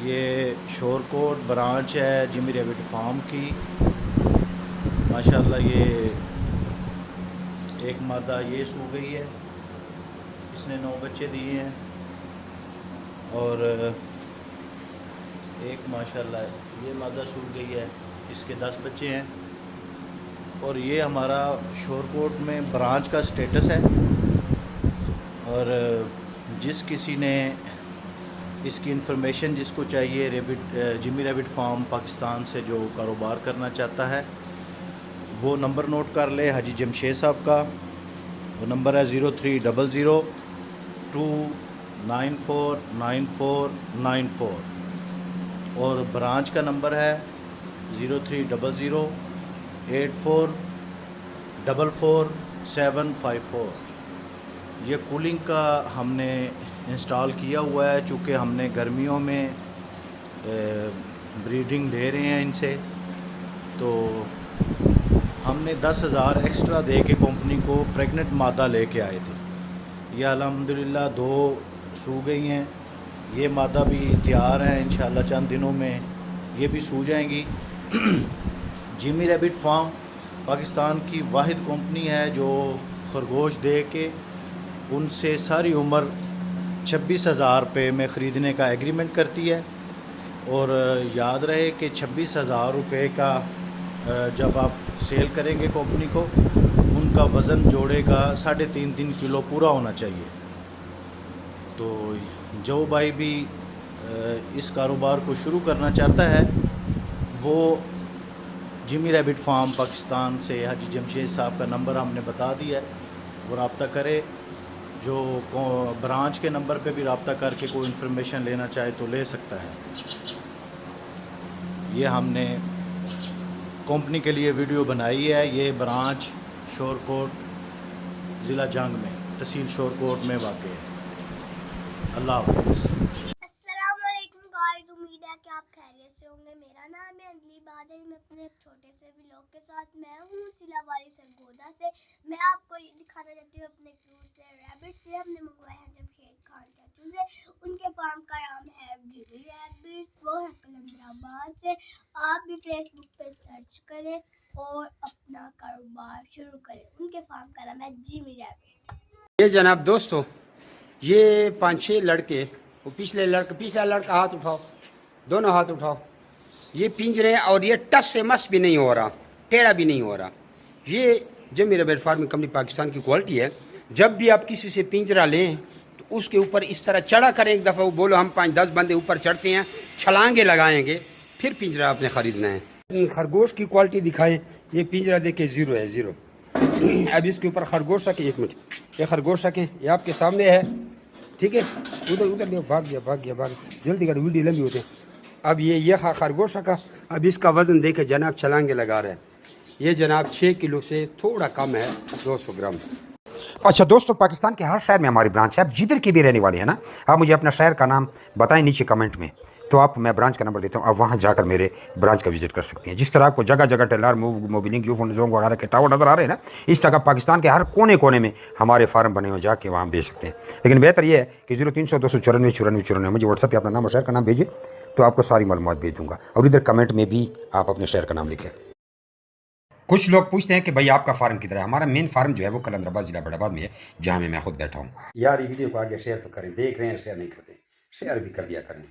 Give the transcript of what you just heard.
ये शोरकोट ब्रांच है Jimmy rabbit farm की। माशाल्लाह ये एक मादा ये सू गई है, इसने 9 बच्चे दिए हैं और एक माशाल्लाह ये मादा सू गई है, इसके 10 बच्चे हैं। और ये हमारा शोरकोट में ब्रांच का स्टेटस है। और जिस किसी ने इसकी इन्फॉर्मेशन जिसको चाहिए जिमी रैबिट फार्म पाकिस्तान से जो कारोबार करना चाहता है वो नंबर नोट कर ले हाजी जमशेद साहब का। वो नंबर है 030029499494 और ब्रांच का नंबर है 030084444754। ये कूलिंग का हमने इंस्टॉल किया हुआ है, चूँकि हमने गर्मियों में ब्रीडिंग ले रहे हैं इनसे, तो हमने 10,000 एक्स्ट्रा दे के कंपनी को प्रेग्नेंट मादा लेके आए थे। ये अल्हम्दुलिल्लाह 2 सू गई हैं। ये मादा भी तैयार है, इंशाल्लाह चंद दिनों में ये भी सू जाएंगी। जिमी रैबिट फार्म पाकिस्तान की वाहिद कंपनी है जो खरगोश दे के उनसे सारी उम्र 26,000 रुपये में ख़रीदने का एग्रीमेंट करती है। और याद रहे कि 26,000 रुपये का जब आप सेल करेंगे कंपनी को, उनका वज़न जोड़ेगा 3.5 किलो पूरा होना चाहिए। तो जो भाई भी इस कारोबार को शुरू करना चाहता है वो जिमी रैबिट फार्म पाकिस्तान से हाजी जमशेद साहब का नंबर हमने बता दिया है, वो रब्ता करे। जो ब्रांच के नंबर पे भी रब्ता करके कोई इन्फॉर्मेशन लेना चाहे तो ले सकता है। ये हमने कंपनी के लिए वीडियो बनाई है। ये ब्रांच शोरकोट ज़िला जंग में तहसील शोरकोट में वाक़ है। अल्लाह हाफ़िज़। अस्सलामुअलैकुम गाइस, उम्मीद है कि आप खैरियत से होंगे। मेरा नाम है अंजलि बादल। मैं अपने एक छोटे से व्लॉग के साथ मैं हूँ सिलावारी सरगोदा से। मैं आपको ये दिखाना चाहती हूँ अपने क्यूट से रैबिट से हमने मंगवाए हैं जमशेद खान चाचू से। उनके फार्म का नाम है जिमी रैबिट, वो है कलंदराबाद से। आप भी फेसबुक पे सर्च करें और अपना कारोबार शुरू करें। उनके फार्म का नाम है जिमी रैबिट। ये जनाब दोस्तों, ये 5-6 लड़के, वो पिछला लड़का हाथ उठाओ, दोनों हाथ उठाओ। ये पिंजरे और ये टस से मस भी नहीं हो रहा, टेढ़ा भी नहीं हो रहा। ये Jimmy rabbit farming company Pakistan की क्वालिटी है। जब भी आप किसी से पिंजरा लें तो उसके ऊपर इस तरह चढ़ा करें। एक दफ़ा वो बोलो हम 5-10 बंदे ऊपर चढ़ते हैं, छलांगे लगाएंगे, फिर पिंजरा आपने ख़रीदना है। खरगोश की क्वालिटी दिखाएं। ये पिंजरा देखिए 0 है, 0। अब इसके ऊपर खरगोश रखें। 1 मिनट, ये खरगोश रखें, ये आपके सामने है, ठीक है। उधर भाग गया, जल्दी कर, वीडियो लंबी होते हैं। अब ये खरगोश रखा। अब इसका वज़न देखे जनाब, छलांगे लगा रहे हैं। ये जनाब 6 किलो से थोड़ा कम है, 200 ग्राम। अच्छा दोस्तों, पाकिस्तान के हर शहर में हमारी ब्रांच है। आप जिधर की भी रहने वाले हैं ना, आप मुझे अपना शहर का नाम बताएं नीचे कमेंट में, तो आप मैं ब्रांच का नंबर देता हूँ। आप वहाँ जाकर मेरे ब्रांच का विजिट कर सकते हैं। जिस तरह आपको जगह जगह टेलर मोबिलिंग यूफोन जोंग वगैरह के टावर नज़र आ रहे हैं ना, इस तरह पाकिस्तान के हर कोने कोने में हमारे फार्म बने हुए, जाके वहाँ बेच सकते हैं। लेकिन बेहतर ये है कि 0300-294-94-94 मुझे व्हाट्सएप पर अपना नाम और शहर का नाम भेजें, तो आपको सारी मालूमात भेज दूँगा। और इधर कमेंट में भी आप अपने शहर का नाम लिखें। कुछ लोग पूछते हैं कि भाई आपका फार्म किधर है। हमारा मेन फार्म जो है वो कलंदराबाद जिला बड़ाबाद में है, जहाँ मैं खुद बैठा हूँ। यार ये वीडियो को आगे शेयर तो करें। देख रहे हैं शेयर नहीं करते, शेयर भी कर दिया करें।